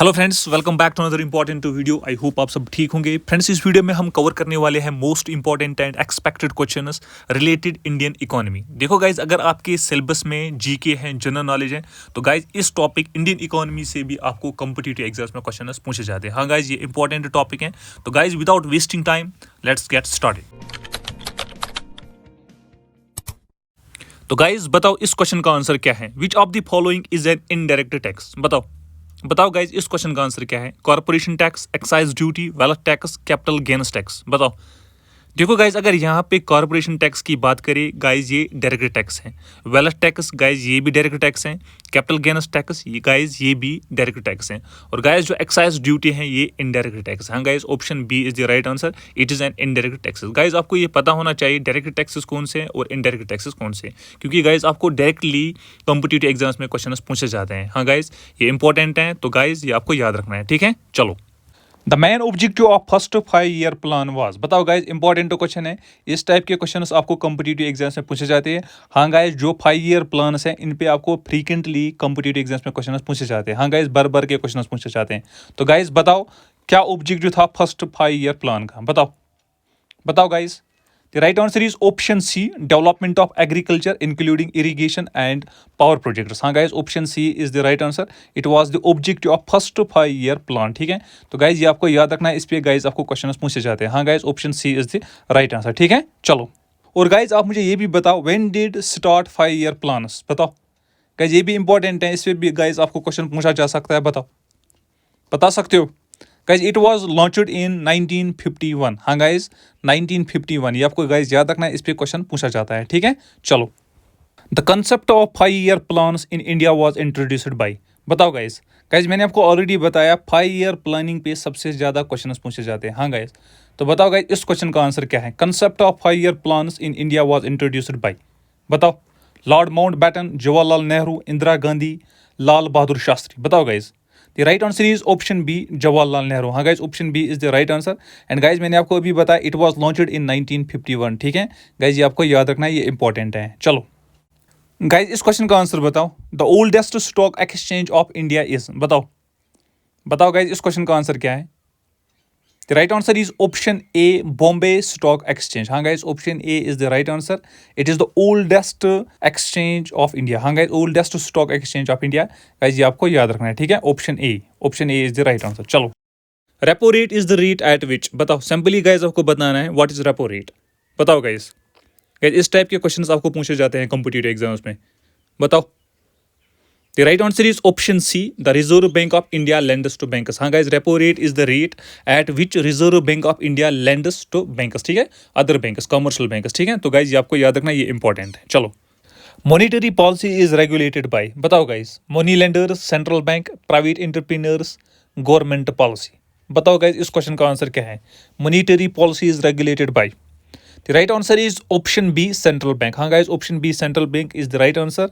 Hello friends, welcome back to another important video. I hope आप सब ठीक होंगे। फ्रेंड्स, इस वीडियो में हम कवर करने वाले हैं most important and expected questions related Indian economy. देखो गाइज, अगर आपके सिलेबस में जीके हैं, जनरल नॉलेज है, तो गाइज इस टॉपिक इंडियन इकोनॉमी से भी आपको कॉम्पिटिटिव एग्जाम्स में क्वेश्चन पूछे जाते हैं। हाँ गाइज, ये इंपॉर्टेंट टॉपिक है। तो guys without wasting time let's get started. तो गाइज बताओ, इस क्वेश्चन का आंसर क्या है? Which of the following is an indirect tax? बताओ गाइज, इस क्वेश्चन का आंसर क्या है? Corporation tax, excise duty, wealth tax, capital gains tax. बताओ। देखो गाइज, अगर यहाँ पे कॉर्पोरेशन टैक्स की बात करें गाइज, ये डायरेक्ट टैक्स है। वेल्थ टैक्स गाइज, ये भी डायरेक्ट टैक्स है। कैपिटल गेन्स टैक्स ये गाइज, ये भी डायरेक्ट टैक्स है। और गाइज जो एक्साइज ड्यूटी है ये इनडायरेक्ट टैक्स है। हाँ guys, option B is the right answer. It is an indirect taxes. Guys आपको ये पता होना चाहिए डायरेक्ट टैक्सेस कौन से हैं और इनडायरेक्ट टैक्सेस कौन से हैं, क्योंकि गाइज आपको डायरेक्टली कॉम्पिटिटिव एग्जाम्स में क्वेश्चन पूछे जाते हैं। हाँ गाइज, ये इंपॉर्टेंट है, तो गाइज ये आपको याद रखना है। ठीक है, चलो। The main objective of first 5 year plan was. बताओ गाइज, इंपॉर्टेंट क्वेश्चन है। इस टाइप के क्वेश्चंस आपको कॉम्पिटिटिव एग्जाम्स में पूछे जाते हैं। हाँ गाइज, जो 5 ईयर प्लान्स हैं इन पे आपको फ्रीक्वेंटली कॉम्पिटिटिव एग्जाम्स में क्वेश्चन पूछे जाते हैं। हाँ गाइज, भर के क्वेश्चन पूछे जाते हैं। तो गाइज बताओ, क्या ऑब्जेक्टिव था फर्स्ट 5 ईयर प्लान का? बताओ guys. The right answer is option C, development of agriculture including irrigation and power projects. हाँ guys, option C is the right answer. It was the objective of first 5 year plan. ठीक है, तो guys ये आपको याद रखना है। इस पे guys आपको क्वेश्चन पूछे जाते हैं। हाँ guys, option C is the right answer. ठीक है, चलो। और guys आप मुझे ये भी बताओ, when did start 5 year plans? बताओ guys, ये भी इंपॉर्टेंट है। इस पे भी guys आपको क्वेश्चन पूछा जा सकता है। बताओ, बता सकते हो guys? It was launched in 1951। हाँ गाइज, 1951 ये आपको गाइज याद रखना है। इस पे क्वेश्चन पूछा जाता है। ठीक है, चलो। The concept of 5 year plans in India was introduced by. बताओ गाइज। गाइज मैंने आपको ऑलरेडी बताया 5 ईयर प्लानिंग पे सबसे ज्यादा क्वेश्चन पूछे जाते हैं। हाँ गाइज, तो बताओ गाइज, इस क्वेश्चन का आंसर क्या है? Concept of 5 year plans in India was introduced by. बताओ। Lord Mountbatten, Jawaharlal Nehru, Indira Gandhi, Lal Bahadur Shastri. बताओ guys. The right answer is option B, Jawaharlal Nehru. हाँ guys, option B is the right answer. And guys मैंने आपको अभी बताया इट वाज लॉन्च्ड इन 1951। ठीक है guys, ये आपको याद रखना है, ये इंपॉर्टेंट है। चलो गाइज, इस क्वेश्चन का आंसर बताओ। The oldest stock exchange of India is. बताओ गाइज, इस क्वेश्चन का आंसर क्या है? The right answer is option A, Bombay Stock Exchange. हाँ guys, option A is the right answer. It is the oldest exchange of India. हाँ guys, oldest stock exchange of India. Guys ये आपको याद रखना है। ठीक है, option A. Option A is the right answer. चलो। Repo rate is the rate at which। बताओ, सिंपली guys आपको बताना है what is repo rate। बताओ guys। guys इस टाइप के क्वेश्चंस आपको पूछे जाते हैं कॉम्पिटिटिव एग्जाम्स में। बताओ। The right answer is option C. The Reserve Bank of India lends to bankers. हाँ guys, repo rate is the rate at which Reserve Bank of India lends to bankers. ठीक है, other bankers, commercial bankers. ठीक है, तो guys ये आपको याद रखना, ये इंपॉर्टेंट है। चलो। Monetary policy is regulated by. बताओ guys. Money lenders, central bank, private entrepreneurs, government policy. बताओ गाइज, इस क्वेश्चन का आंसर क्या है? Monetary policy is regulated by. The right answer is option B, central bank. हाँ guys, option B, central bank is the right answer.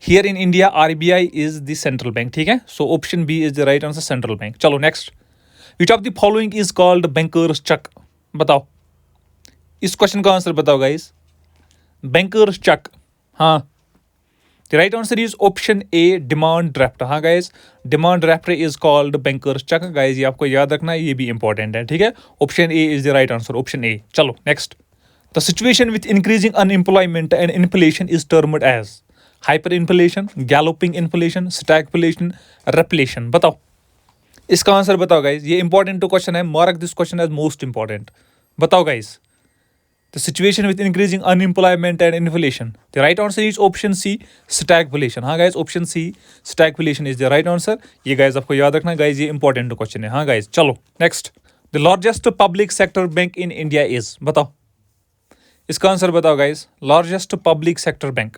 Here in India, RBI is the central bank. ठीक है, so option B is the right answer, central bank. चलो next. Which of the following is called banker's check? बताओ, इस question का answer बताओ guys. Banker's check. हाँ, the right answer is option A, demand draft. हाँ guys, demand draft is called banker's check. Guys ये आपको याद रखना है, ये भी important है। ठीक है, option A is the right answer, option A. चलो next. The situation with increasing unemployment and inflation is termed as hyperinflation, galloping inflation, stagflation, reflation. बताओ, इसका आंसर बताओ गाइज। ये इंपॉर्टेंट क्वेश्चन है, mark this question as most important. बताओ guys. The situation with increasing unemployment and inflation. The right answer is option C, stagflation. हाँ guys, option C, stagflation is the right answer. ये guys आपको याद रखना guys, ये important question है। हाँ guys, चलो next. The largest public sector bank in India is। बताओ, इसका आंसर बताओ guys. Largest public sector bank.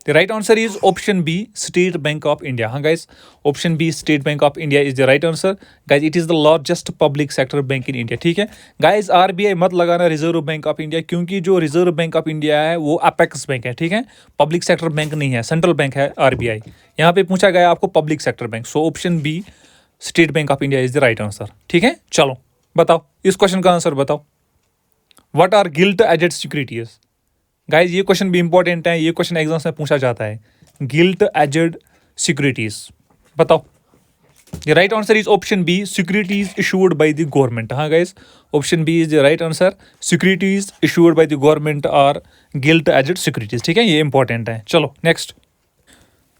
The right answer is option B, State bank of India. हाँ guys, option B, State bank of India is the right answer. Guys it is the largest public sector bank in India. ठीक है guys, RBI मत लगाना reserve Bank of India, क्योंकि जो reserve Bank of India है वो apex bank है। ठीक है, पब्लिक सेक्टर बैंक नहीं है, सेंट्रल बैंक है आरबीआई। यहाँ पे पूछा गया आपको public sector bank, so option B, State bank of India is the right answer. ठीक है, चलो बताओ, इस क्वेश्चन का आंसर बताओ। What are gilt edged securities? Guys ये क्वेश्चन भी इंपॉर्टेंट है, ये क्वेश्चन एग्जाम्स में पूछा जाता है। Gilt edged securities. बताओ। The right answer is option B, securities issued by the government. हाँ guys, option B is the right answer. Securities issued by the government are gilt edged securities. ठीक है, ये important है। चलो next.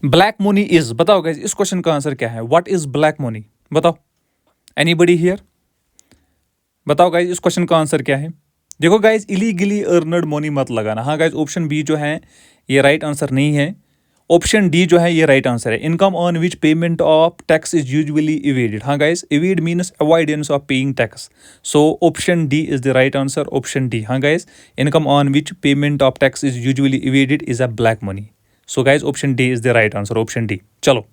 Black money is, बताओ guys, इस question का answer क्या है? What is black money? बताओ। Anybody here? बताओ गाइज इस क्वेश्चन का आंसर क्या है? देखो गाइज, इलीगली अर्नड मनी मत लगाना। हाँ गाइज, ऑप्शन बी जो है ये राइट आंसर नहीं है। ऑप्शन डी जो है ये राइट आंसर है। Income on which payment of tax is usually evaded. हाँ guys, evade means avoidance of paying tax. So option D is the right answer, option D. हाँ guys, income on which payment of tax is usually evaded is a black money. So guys option D is the right answer, option D. चलो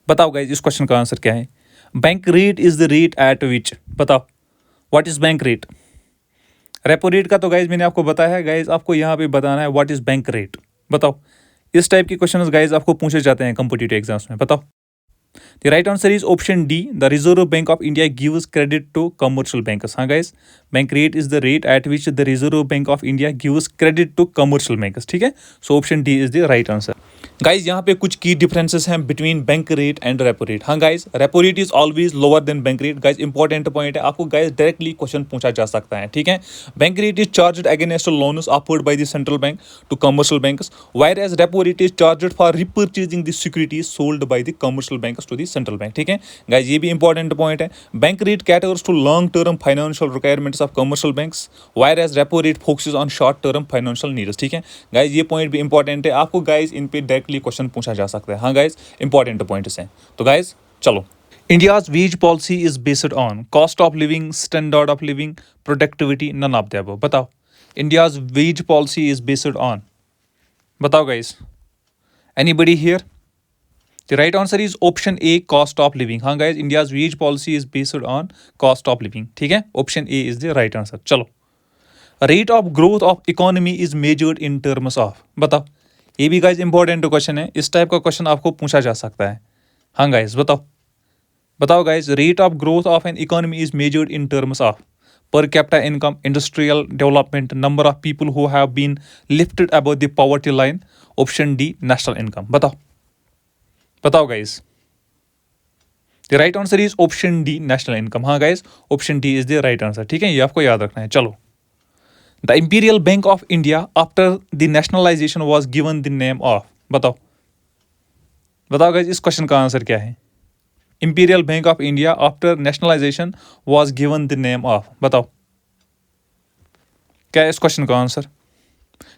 बताओ guys इस question का answer क्या है? Bank rate is the rate at विच, बताओ what is bank rate. Repo rate का तो guys मैंने आपको बताया है। गाइज आपको यहाँ पे बताना है व्हाट इज बैंक रेट। बताओ। इस टाइप के क्वेश्चन गाइज आपको पूछे जाते हैं कॉम्पिटिटिव एग्जाम्स में। बताओ। The right answer is option D, the Reserve Bank of India gives credit to commercial bankers. हाँ guys, bank rate is the rate at which the Reserve Bank of India gives credit to commercial bankers. ठीक है, so option D is the right answer. Guys यहाँ पे कुछ की differences हैं between bank rate and repo rate. हाँ guys, repo rate is always lower than bank rate. Guys important point है, आपको गाइज डायरेक्टली क्वेश्चन पूछा जा सकता है। ठीक है, bank rate is charged against loans offered by the central bank to commercial banks, whereas repo rate is charged for repurchasing the securities sold by the commercial banks to the central bank. ठीक है guys, ये भी important point है। Bank rate caters to long term financial requirements of commercial banks, whereas repo rate focuses on short term financial needs. ठीक है guys, ये point भी important है। आपको गाइज इन पे डायरेक्टली क्वेश्चन पूछा जा सकता है। हाँ गाइज, इंपॉर्टेंट पॉइंट्स हैं। तो गाइज चलो, India's wage policy is based on cost of living, standard of living, productivity, none of the above. बताओ। India's wage policy is based on, बताओ guys, anybody here? The right answer is option A, cost of living. हाँ guys, India's wage policy is based on cost of living. ठीक है, option A is the right answer. चलो, rate of growth of economy is measured in terms of, बताओ। ये भी guys important question है। इस type का क्वेश्चन आपको पूछा जा सकता है। हाँ गाइज बताओ। बताओ guys, rate of growth of an economy is measured in terms of per capita income, industrial development, number of people who have been lifted above the poverty line, option D national income. बताओ। बताओ guys, the right answer is option D national income. हाँ guys, option D is the right answer. ठीक है, ये आपको याद रखना है। चलो, the Imperial Bank of India after the nationalisation was given the name of, बताओ। बताओ गाइज इस क्वेश्चन का आंसर क्या है? Imperial Bank of India after nationalisation was given the name of, बताओ क्या है इस क्वेश्चन का answer?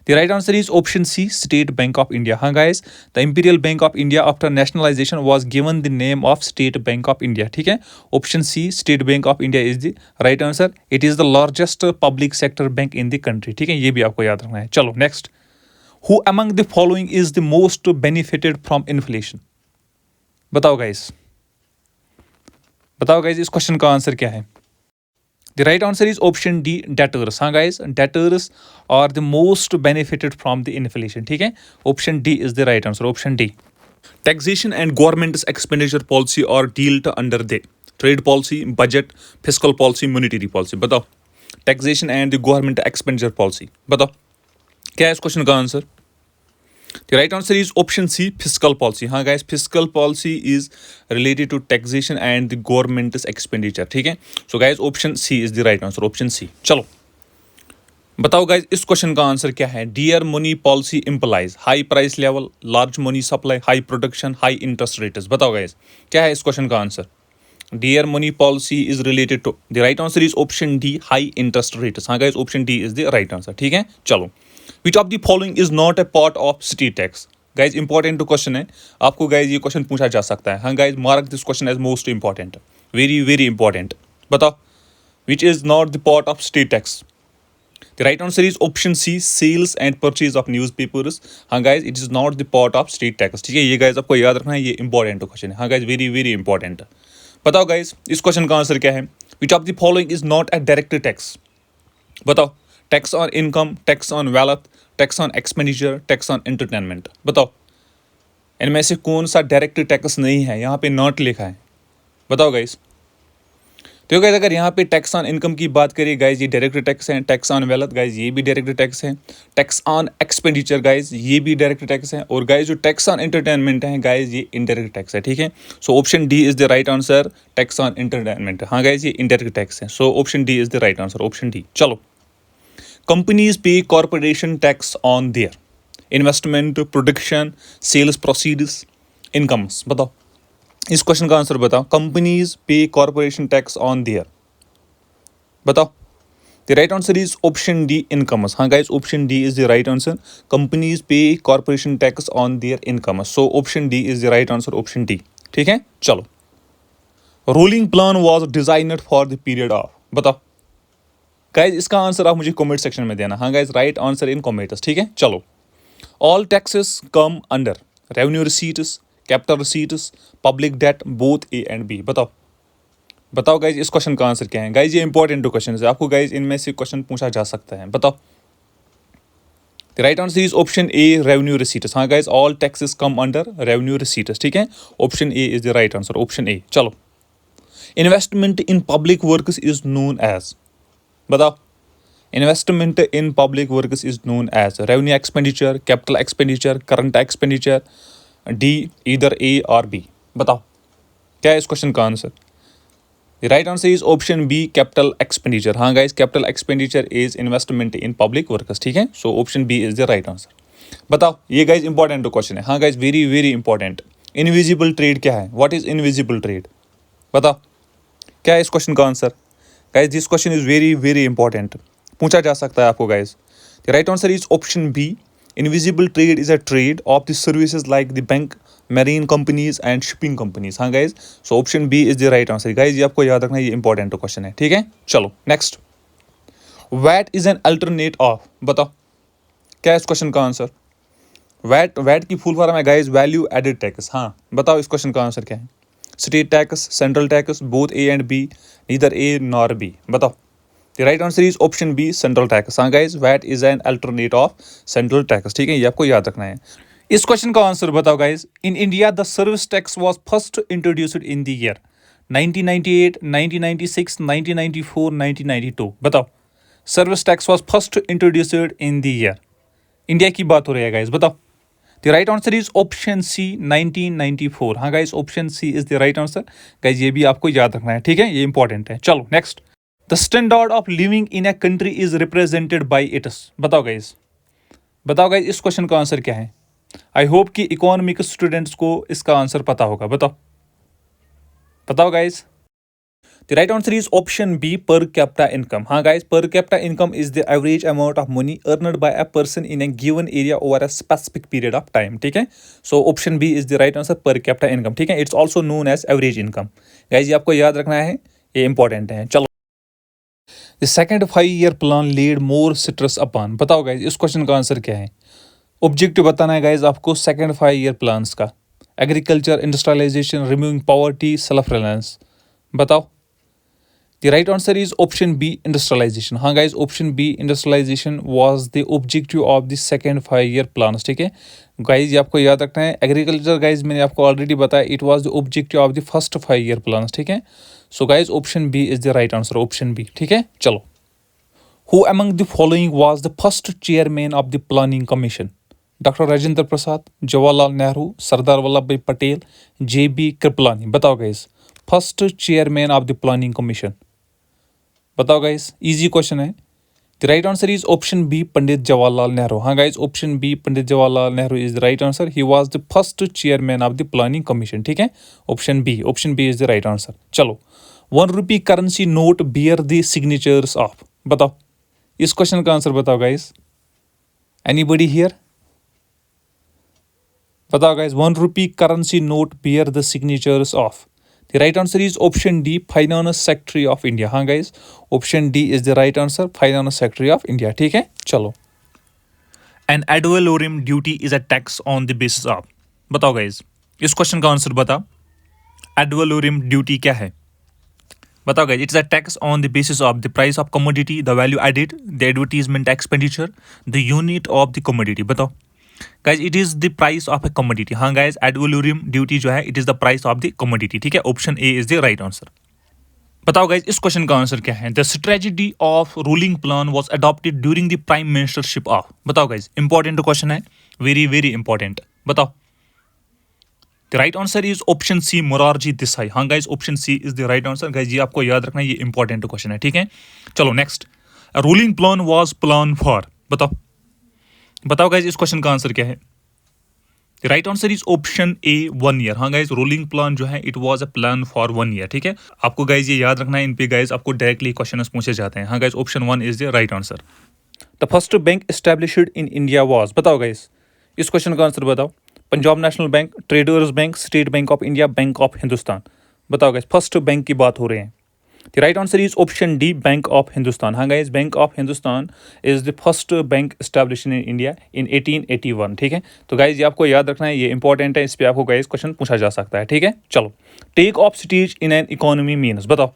The right answer is option C, State bank of India. हाँ guys, the Imperial Bank of India after nationalisation was given the name of State bank of India. ठीक है, option C, State bank of India is the right answer. It is the largest public sector bank in the country. ठीक है, ये भी आपको याद रखना है। चलो next, who among the following is the most benefited from inflation. बताओ गाइज। बताओ गाइज इस क्वेश्चन का आंसर क्या है? The right answer is option D, debtors. हाँ guys, debtors are the most benefited from the inflation. ठीक है, option D is the right answer, option D. Taxation and government expenditure policy are dealt under the trade policy, budget, fiscal policy, monetary policy. बताओ, taxation and the government expenditure policy. बताओ क्या है इस question का answer? The right answer is option C, fiscal policy. हाँ guys, fiscal policy is related to taxation and the government's expenditure. ठीक है, so guys option C is the right answer, option C. चलो बताओ guys इस question का answer क्या है? Dear money policy implies high price level, large money supply, high production, high interest rates. बताओ guys क्या है इस क्वेश्चन का answer? Dear money policy is related to, the right answer is option D, high interest rates. हाँ guys, option D is the right answer. ठीक है, चलो, which of the following is not a part of state tax? Guys important question है, आपको guys ये question पूछा जा सकता है। हाँ guys, mark this question as most important, very very important. बताओ, which is not the part of state tax? The right answer is option C, sales and purchase of newspapers. हाँ guys, it is not the part of state tax. ठीक है, ये guys आपको याद रखना है, ये इंपॉर्टेंट क्वेश्चन है। हाँ गाइज, वेरी वेरी इंपॉर्टेंट। बताओ गाइज इस क्वेश्चन का आंसर क्या है? Which of the following is not a direct tax? बताओ, tax on income, tax on wealth, tax on expenditure, tax on entertainment. बताओ इनमें से कौन सा डायरेक्ट टैक्स नहीं है? यहाँ पे नॉट लिखा है, बताओ गाइस। तो गाइज अगर यहाँ पे टैक्स ऑन इनकम की बात करें गाइज, ये डायरेक्ट टैक्स है। टैक्स ऑन वेल्थ गाइज, ये भी डायरेक्ट टैक्स है। टैक्स ऑन एक्सपेंडिचर गाइज, ये भी डायरेक्ट टैक्स है। और गाइज जो टैक्स ऑन एंटरटेनमेंट है गाइज, ये इनडायरेक्ट टैक्स है, ठीक है। So option D is the right answer, tax on entertainment. हाँ गाइज, ये इनडायरेक्ट टैक्स है। So option D is the right answer, option D. चलो, companies pay corporation tax on there investment, production, sales proceeds, incomes. बताओ इस question का answer बताओ। Companies pay corporation tax on their, बताओ। The right answer is option D, incomes. हाँ guys, option D is the right answer. Companies pay corporation tax on their incomes. So option D is the right answer, option D, ठीक है। चलो, rolling plan was designed for the period of, बताओ guys. इसका answer आप मुझे comment section में देना। हाँ guys, right answer in comments, ठीक है। चलो, all taxes come under revenue receipts, capital receipts, public debt, both A and B. बताओ बताओ गाइज, इस क्वेश्चन का आंसर क्या है। गाइज ये इंपॉर्टेंट क्वेश्चन है, आपको गाइज इनमें से क्वेश्चन पूछा जा सकता है। बताओ। The right answer is option A, revenue receipts. हाँ guys, all taxes come under revenue receipts, ठीक है। Option A is the right answer, option A. चलो, investment in public works is known as, बताओ। Investment in public works is known as revenue expenditure, capital expenditure, current expenditure, D, either A और B. बताओ क्या है इस question का answer. The right answer is option B, capital expenditure. हाँ guys, capital expenditure is investment in public works, ठीक है। So option B is the right answer. बताओ, ये गाइज इंपॉर्टेंट क्वेश्चन है। हाँ guys, very very important. Invisible trade क्या है, what is invisible trade, बताओ क्या है इस क्वेश्चन का answer. Guys this question is very very important, पूछा जा सकता है आपको guys. The right answer is option B, invisible trade is a trade of the services like the bank, marine companies and shipping companies. हाँ guys, so option B is the right answer. Guys ये आपको याद रखना है, ये important question है, ठीक है। चलो next, VAT is an alternate of, बताओ क्या है इस क्वेश्चन का आंसर। वैट, वैट की फुल फॉर्म है गाइज, वैल्यू एडेड टैक्स। हाँ बताओ इस क्वेश्चन का आंसर क्या है। State tax, central tax, both A and B, neither A nor B. बताओ। The right answer is option B, central tax. हाँ guys, VAT is an alternate of central tax, ठीक है। ये आपको याद रखना है। इस क्वेश्चन का आंसर बताओ guys. In India the service tax was first introduced in the year 1998, 1996, 1994, 1992। बताओ, service tax was first introduced in the year, India की बात हो रही है गाइज। बताओ। The right answer is option C, 1994। हाँ guys, option C is the right answer. Guys ये भी आपको याद रखना है, ठीक है, ये इंपॉर्टेंट है। चलो next, the standard of living in a country is represented by its. बताओ गाइज, बताओ गाइज इस क्वेश्चन का आंसर क्या है। आई होप कि इकोनॉमिक्स स्टूडेंट्स को इसका आंसर पता होगा। बताओ बताओ guys. The right answer is option B, per capita income. हाँ guys, per capita income is the average amount of money earned by a person in a given area over a specific period of time, ठीक है। So option B is the right answer, per capita income, ठीक है। It's also known as average income. Guys ये आपको याद रखना है, ये इंपॉर्टेंट है। चलो, the second 5 year plan led more stress upon. बताओ गाइज इस क्वेश्चन का आंसर क्या है। ऑब्जेक्टिव बताना है गाइज आपको सेकंड 5 ईयर प्लान्स का। Agriculture, industrialisation, removing poverty, self reliance. बताओ। The right answer is option B, industrialisation. हाँ guys, option B, industrialisation was the objective of the second 5 year plans, ठीक है। गाइज ये आपको याद रखना है। एग्रीकल्चर गाइज मैंने आपको ऑलरेडी बताया, it was the objective of the first 5 year plans, ठीक है। So guys option B is the right answer, option B, ठीक है। चलो, who among the following was the first chairman of the planning commission. Doctor Rajendra Prasad, Jawaharlal Nehru, Sardar Vallabh Bhai Patel, JB Kripalani. बताओ guys, first chairman of the planning commission. बताओ guys, easy question है। The right answer is option B, Pandit Jawaharlal Nehru. हाँ guys, option B, Pandit Jawaharlal Nehru is the right answer. He was the first chairman of the planning commission, ठीक है। Option B is the right answer. चलो, 1 rupee currency note bear the signatures of. बताओ इस question का answer बताओ guys. Anybody here? बताओ guys, 1 rupee currency note bear the signatures of. The right answer is option D, finance secretary of India. हाँ guys, option D is the right answer, finance secretary of India, ठीक है। चलो, an ad valorem duty is a tax on the basis of. बताओ guys, इस question का answer बताओ। Ad valorem duty क्या है? बताओ guys, it's a tax on the basis of the price of commodity, the value added, the advertisement expenditure, the unit of the commodity. बताओ guys, it is the price of A commodity. हाँ guys, ad valorem duty जो है, it is the price of the commodity, ठीक है। Option A is the right answer. बताओ guys इस question का answer क्या है। The strategy of ruling plan was adopted during the prime ministership of. बताओ गाइज, इंपॉर्टेंट क्वेश्चन है, very very important. बताओ। The right answer is option C, Morarji Desai. हाँ guys, option C is the right answer. Guys ये आपको याद रखना है, ये इंपॉर्टेंट क्वेश्चन है, ठीक है। चलो next, ruling plan was plan for. बताओ। बताओ गाइज इस क्वेश्चन का आंसर क्या है। The right answer is option A, 1 year. हाँ गाइज, रूलिंग प्लान जो है it was a plan for 1 year, ठीक है। आपको गाइज ये याद रखना है, इन पे गाइज आपको डायरेक्टली क्वेश्चन पूछे जाते हैं। हाँ guys, option 1 is the right answer. The first bank established in India was. बताओ गाइज इस क्वेश्चन का आंसर बताओ। Punjab national bank, traders bank, state bank of India, bank of Hindustan. बताओ गाइज, फर्स्ट बैंक की बात हो रही है। The right answer is option D, bank of Hindustan. हाँ guys, bank of Hindustan is the first bank established in India in 1881, ठीक है। तो गाइज ये आपको याद रखना है, ये इंपॉर्टेंट है, इस पे आपको गाइज क्वेश्चन पूछा जा सकता है, ठीक है। चलो, take off stage in an economy means. बताओ।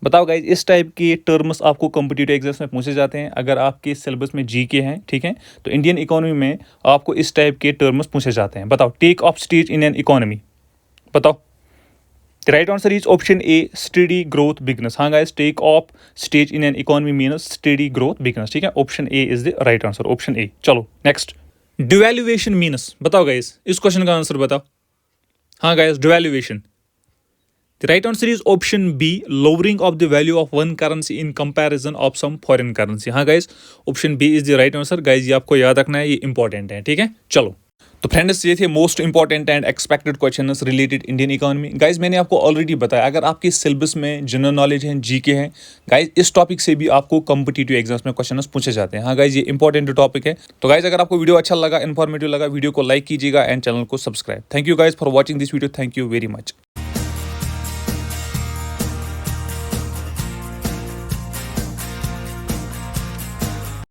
बताओ गाइज, इस टाइप के टर्म्स आपको कॉम्पिटिटिव एग्जाम्स में पूछे जाते हैं। अगर आपके सिलेबस में जीके हैं, ठीक है, तो इंडियन इकोनॉमी में आपको इस टाइप के टर्म्स पूछे जाते हैं। बताओ, take off stage in an economy. बताओ। The right answer is option A, steady growth begins. हाँ guys, take off stage in an economy means steady growth begins, ठीक है। Option A is the right answer, option A. चलो next, devaluation means. बताओ guys इस question का answer बताओ। हाँ guys, devaluation. The right answer is option B, lowering of the value of one currency in comparison of some foreign currency। हाँ guys, option B is the right answer। guys ये आपको याद रखना है, ये इंपॉर्टेंट है, ठीक है। चलो, तो फ्रेंड्स ये थे most important and expected questions related Indian economy. Guys मैंने आपको ऑलरेडी बताया, अगर आपके सिलेबस में जनरल नॉलेज है, जीके है, गाइज इस टॉपिक से भी आपको कॉम्पिटिटिव एग्जाम्स में क्वेश्चंस पूछे जाते हैं। हाँ गाइज, ये इंपॉर्टेंट टॉपिक है। तो गाइज अगर आपको वीडियो अच्छा लगा, इन्फॉर्मेटिव लगा, वीडियो को लाइक कीजिएगा एंड चैनल को subscribe. Thank you guys for watching this video. Thank you very much.